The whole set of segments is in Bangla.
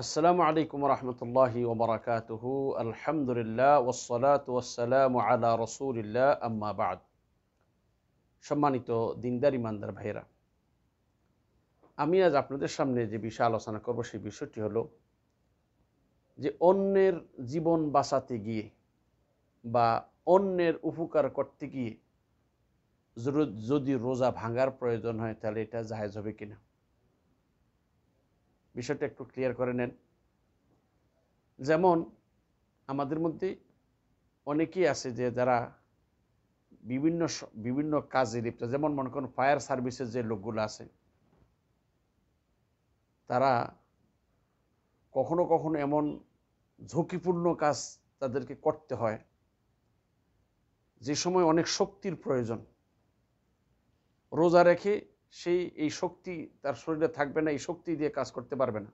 আসসালামু আলাইকুম রহমতুল্লাহি ওবরাকাতুহু আলহামদুলিল্লাহ ওয়াসসালাতু ওয়াসসালামু আলা রসুলিল্লাহ আম্মা বাদ। সম্মানিত দিনদার ইমানদার ভাইয়েরা, আমি আজ আপনাদের সামনে যে বিষয় আলোচনা করব সেই বিষয়টি হলো যে অন্যের জীবন বাঁচাতে গিয়ে বা অন্যের উপকার করতে গিয়ে যদি রোজা ভাঙার প্রয়োজন হয় তাহলে এটা জায়েজ হবে কিনা। বিষয়টা একটু ক্লিয়ার করে নেন। যেমন আমাদের মধ্যে অনেকেই আছে যে যারা বিভিন্ন কাজে লিপ্ত, যেমন মনে করুন ফায়ার সার্ভিসের যে লোকগুলো আছে তারা কখনো কখনো এমন ঝুঁকিপূর্ণ কাজ তাদেরকে করতে হয় যে সময় অনেক শক্তির প্রয়োজন। রোজা রেখে সেই এই শক্তি তার শরীরে থাকবে না, এই শক্তি দিয়ে কাজ করতে পারবে না।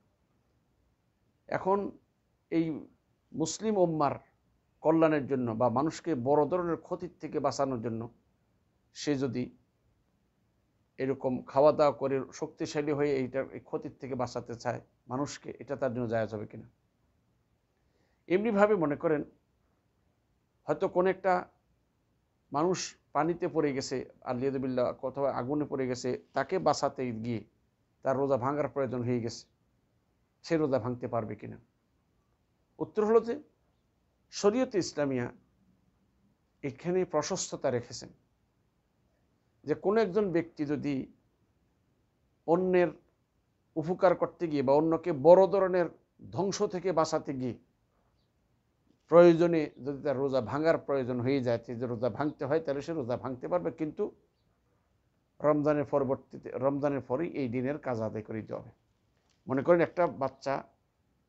এখন এই মুসলিম উম্মার কল্যাণের জন্য বা মানুষকে বড় ধরনের ক্ষতির থেকে বাঁচানোর জন্য সে যদি এরকম খাওয়া দাওয়া করে শক্তিশালী হয়ে এই ক্ষতির থেকে বাঁচাতে চায় মানুষকে, এটা তার জন্য জায়েজ হবে কিনা। এমনিভাবে মনে করেন হয়তো কোন একটা মানুষ পানিতে পড়ে গেছে আল্লিয়াদুবিল্লাহ, অথবা আগুনে পড়ে গেছে, তাকে বাঁচাতে গিয়ে তার রোজা ভাঙার প্রয়োজন হয়ে গেছে, সে রোজা ভাঙতে পারবে কিনা। উত্তর হলো যে শরীয়তে ইসলামিয়া এখানে প্রশস্ততা রেখেছেন যে কোনো একজন ব্যক্তি যদি অন্যের উপকার করতে গিয়ে বা অন্যকে বড় ধরনের ধ্বংস থেকে বাঁচাতে গিয়ে প্রয়োজনে যদি তার রোজা ভাঙার প্রয়োজন হয়ে যায়, যে রোজা ভাঙতে হয়, তাহলে সে রোজা ভাঙতে পারবে, কিন্তু রমজানের পরেই এই দিনের কাজ আদায় করে দিতে হবে। মনে করেন একটা বাচ্চা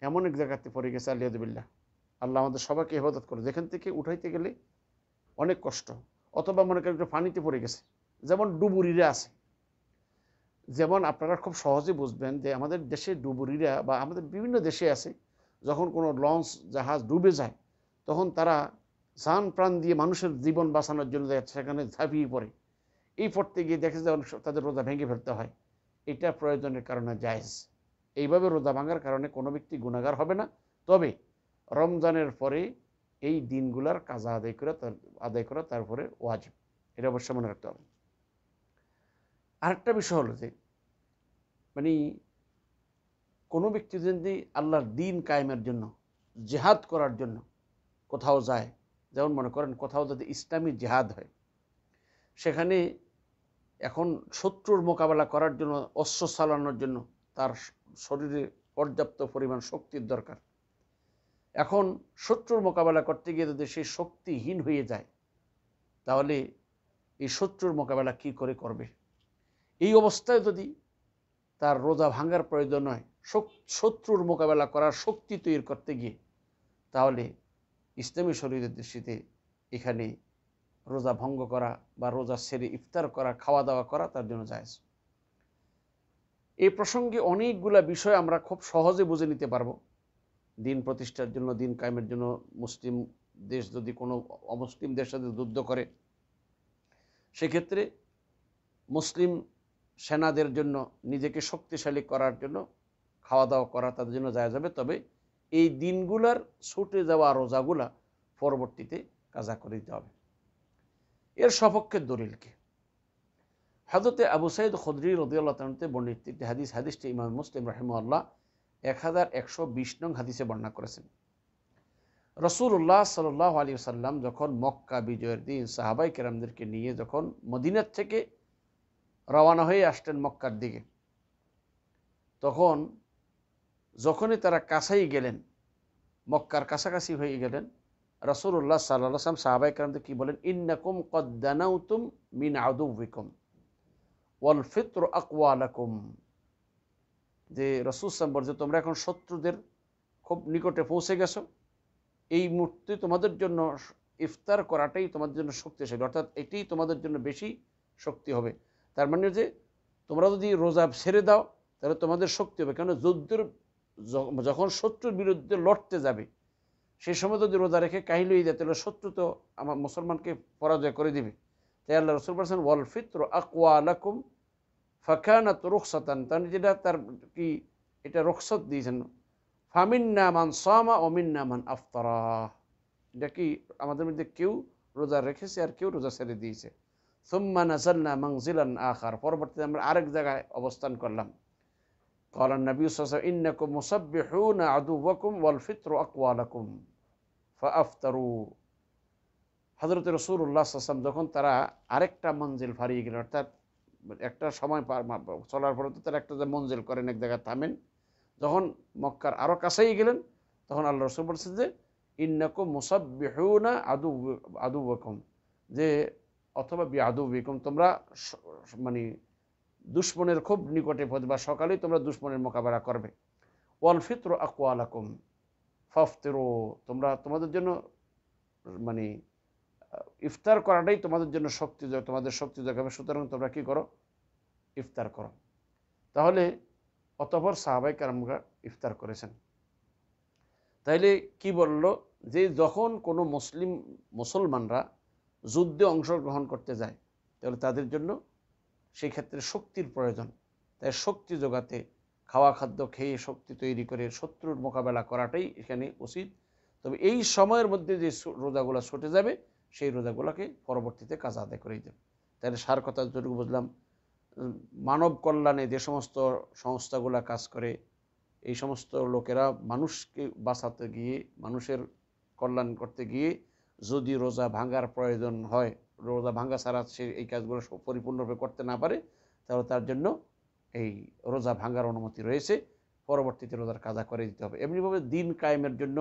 এমন এক জায়গাতে পড়ে গেছে আলিয়াদুবিল্লাহ, আল্লাহ আমাদের সবাইকে হেফাজত করে, যেখান থেকে উঠাইতে গেলে অনেক কষ্ট। অথবা মনে করেন একটা পানিতে পড়ে গেছে, যেমন ডুবুরিরা আছে। যেমন আপনারা খুব সহজে বুঝবেন যে আমাদের দেশে ডুবুরিরা বা আমাদের বিভিন্ন দেশে আছে, যখন কোনো লঞ্চ জাহাজ ডুবে যায় তখন তারা জান প্রাণ দিয়ে মানুষের জীবন বাঁচানোর জন্য সেখানে ঝাঁপিয়ে পড়ে। এই পড়তে গিয়ে দেখে যে তাদের রোজা ভেঙে ফেলতে হয়। এটা প্রয়োজনের কারণে জায়েজ। এইভাবে রোজা ভাঙার কারণে কোনো ব্যক্তি গুনাহগার হবে না। তবে রমজানের পরে এই দিনগুলার কাজা আদায় করা তারপরে ওয়াজিব, এটা অবশ্যই মনে রাখতে হবে। আরেকটা বিষয় হলো যে মানে কোনো ব্যক্তি যদি আল্লাহর দিন কায়েমের জন্য জেহাদ করার জন্য কোথাও যায়, যেমন মনে করেন কোথাও যদি ইসলামী জেহাদ হয়, সেখানে এখন শত্রুর মোকাবেলা করার জন্য অস্ত্র চালানোর জন্য তার শরীরে পর্যাপ্ত পরিমাণ শক্তির দরকার। এখন শত্রুর মোকাবেলা করতে গিয়ে যদি সে শক্তিহীন হয়ে যায়, তাহলে এই শত্রুর মোকাবেলা কি করে করবে। এই অবস্থায় যদি তার রোজা ভাঙার প্রয়োজন হয় শত্রুর মোকাবেলা করার শক্তি তৈরি করতে গিয়ে, তাহলে ইসলামী শরীয়তের দৃষ্টিতে এখানে রোজা ভঙ্গ করা বা রোজা ছেড়ে ইফতার করা, খাওয়া দাওয়া করা তার জন্য জায়েজ। এই প্রসঙ্গে অনেকগুলা বিষয় আমরা খুব সহজে বুঝে নিতে পারবো। দিন প্রতিষ্ঠার জন্য, দিন কায়েমের জন্য মুসলিম দেশ যদি কোনো অমুসলিম দেশের সাথে যুদ্ধ করে, সেক্ষেত্রে মুসলিম সেনাদের জন্য নিজেকে শক্তিশালী করার জন্য খাওয়া দাওয়া করা তাদের জন্য জায়েজ হবে। তবে এই দিনগুলার ছুটে যাওয়া রোজাগুলা পরবর্তীতে কাজা করে দিতে হবে। এর সপক্ষে দলিল কি? হযরতে আবু সাঈদ খুদরী রাদিয়াল্লাহু তাআলা হতে বর্ণিত একটি হাদিসটি ইমাম মুসলিম রাহিমাহুল্লাহ 1120 নং হাদিসে বর্ণনা করেছেন। রাসূলুল্লাহ সাল্লাল্লাহু আলাইহি ওয়াসাল্লাম যখন মক্কা বিজয়ের দিন সাহাবায়ে কেরামদেরকে নিয়ে যখন মদিনা থেকে রওনা হয়ে আসতেন মক্কার দিকে, তখন যখনই তারা কাছেই গেলেন, মক্কার কাছাকাছি হয়ে গেলেন, রাসূলুল্লাহ সাল্লাল্লাহু আলাইহি ওয়াসাল্লাম সাহাবায়ে কেরামদের কি বলেন? ইন্নাকুম কদ দানাউতুম মিন আদুউবিকুম ওয়াল ফিতরু আকওয়া লাকুম। যে রাসূল সাল্লাল্লাহু আলাইহি ওয়াসাল্লাম বলেন, তোমরা এখন শত্রুদের খুব নিকটে পৌঁছে গেছো, এই মুহূর্তে তোমাদের জন্য ইফতার করাটাই তোমাদের জন্য শক্তিশালী, অর্থাৎ এটাই তোমাদের জন্য বেশি শক্তি হবে। তার মানে যে তোমরা যদি রোজা ছেড়ে দাও তাহলে তোমাদের শক্তি হবে, কেন যুদ্ধের যখন শত্রুর বিরুদ্ধে লড়তে যাবে সেই সময় যদি রোজা রেখে কাহিল হয়ে যায় তাহলে শত্রু তো আমার মুসলমানকে পরাজয় করে দিবে। তাই আল্লাহ রাসূল বলেছেন ওয়াল ফিতরু আকওয়া লাকুম ফাকানাত রুখসাতান, তার যেটা তার কি এটা রুখসত দিয়েছেন। ফামিন্না মান সামা ও মিন্না মান আফতারা। এটা কি আমাদের মধ্যে কেউ রোজা রেখেছে আর কেউ রোজা ছেড়ে দিয়েছে। সুম্মা নাযালনা মানজিলান আখার, পরবর্তীতে আমরা আরেক জায়গায় অবস্থান করলাম। ক্বালা নবী সাল্লাল্লাহু আলাইহি ওয়াসাল্লাম ইন্নাকুম মুসাব্বিহুনা আদুওয়াকুম ওয়াল ফিতরু আকওয়ালাকুম ফাআফতারু। হযরত রাসূলুল্লাহ সাল্লাল্লাহু আলাইহি ওয়াসাল্লাম যখন তারা আরেকটা মঞ্জিল হারিয়ে গেলেন, অর্থাৎ একটা সময় চলার পরে তো তারা একটা যে মঞ্জিল করেন, এক জায়গায় থামেন, যখন মক্কার আরো কাছেই গেলেন তখন আল্লাহ রাসূল বলছেন যে ইন্নাকুম মুসাব্বিহুনা আদুওয়াকুম, যে অথবা বিআদুবিকুম, তোমরা মানে দুশমনের খুব নিকটে বা সকালেই তোমরা দুশমনের মোকাবেলা করবে। ওয়াল ফিতরু আকওয়ালাকুম ফাফতিরু, তোমরা তোমাদের জন্য মানে ইফতার করাটাই তোমাদের জন্য শক্তি, তোমাদের শক্তি যোগাবে, সুতরাং তোমরা কি করো, ইফতার করো। তাহলে অতঃপর সাহাবায়ে কেরামরা ইফতার করেছেন। তাইলে কি বলল যে যখন কোনো মুসলমানরা যুদ্ধে অংশগ্রহণ করতে যায় তাহলে তাদের জন্য সেই ক্ষেত্রে শক্তির প্রয়োজন। তাই শক্তি যোগাতে খাওয়া খাদ্য খেয়ে শক্তি তৈরি করে শত্রুর মোকাবেলা করাটাই এখানে উচিত। তবে এই সময়ের মধ্যে যে রোজাগুলো ছুটে যাবে সেই রোজাগুলোকে পরবর্তীতে কাজা আদায় করে দেবে। তাহলে সার কথা যতটুকু বুঝলাম, মানব কল্যাণে যে সমস্ত সংস্থাগুলো কাজ করে, এই সমস্ত লোকেরা মানুষকে বাঁচাতে গিয়ে, মানুষের কল্যাণ করতে গিয়ে যদি রোজা ভাঙার প্রয়োজন হয়, রোজা ভাঙা ছাড়া সে এই কাজগুলো পরিপূর্ণরূপে করতে না পারে, তাহলে তার জন্য এই রোজা ভাঙার অনুমতি রয়েছে, পরবর্তীতে রোজার কাজা করে দিতে হবে। এমনিভাবে দিন কায়েমের জন্য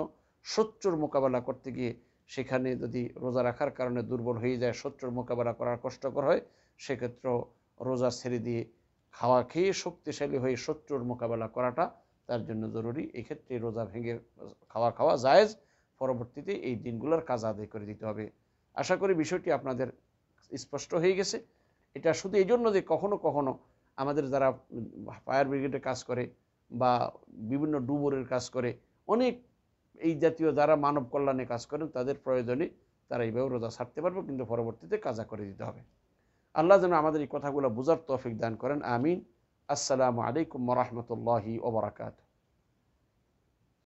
শত্রুর মোকাবেলা করতে গিয়ে সেখানে যদি রোজা রাখার কারণে দুর্বল হয়ে যায়, শত্রুর মোকাবেলা করার কষ্টকর হয়, সেক্ষেত্রেও রোজা ছেড়ে দিয়ে খাওয়া খেয়ে শক্তিশালী হয়ে শত্রুর মোকাবেলা করাটা তার জন্য জরুরি। এক্ষেত্রে রোজা ভেঙে খাওয়া জায়েজ, পরবর্তীতে এই দিনগুলোর কাজা আদায় করে দিতে হবে। আশা করি বিষয়টি আপনাদের স্পষ্ট হয়ে গেছে। এটা শুধু এই জন্য যে কখনো কখনো আমাদের যারা ফায়ার ব্রিগেডে কাজ করে বা বিভিন্ন ডুবরের কাজ করে, অনেক এই জাতীয় যারা মানব কল্যাণে কাজ করেন তাদের প্রয়োজনে তারা এইভাবে রোজা ছাড়তে পারবে, কিন্তু পরবর্তীতে কাজা করে দিতে হবে। আল্লাহ যেন আমাদের এই কথাগুলো বুঝার তৌফিক দান করেন, আমিন। আসসালামু আলাইকুম ওয়া রাহমাতুল্লাহি ওয়া বারাকাতুহু।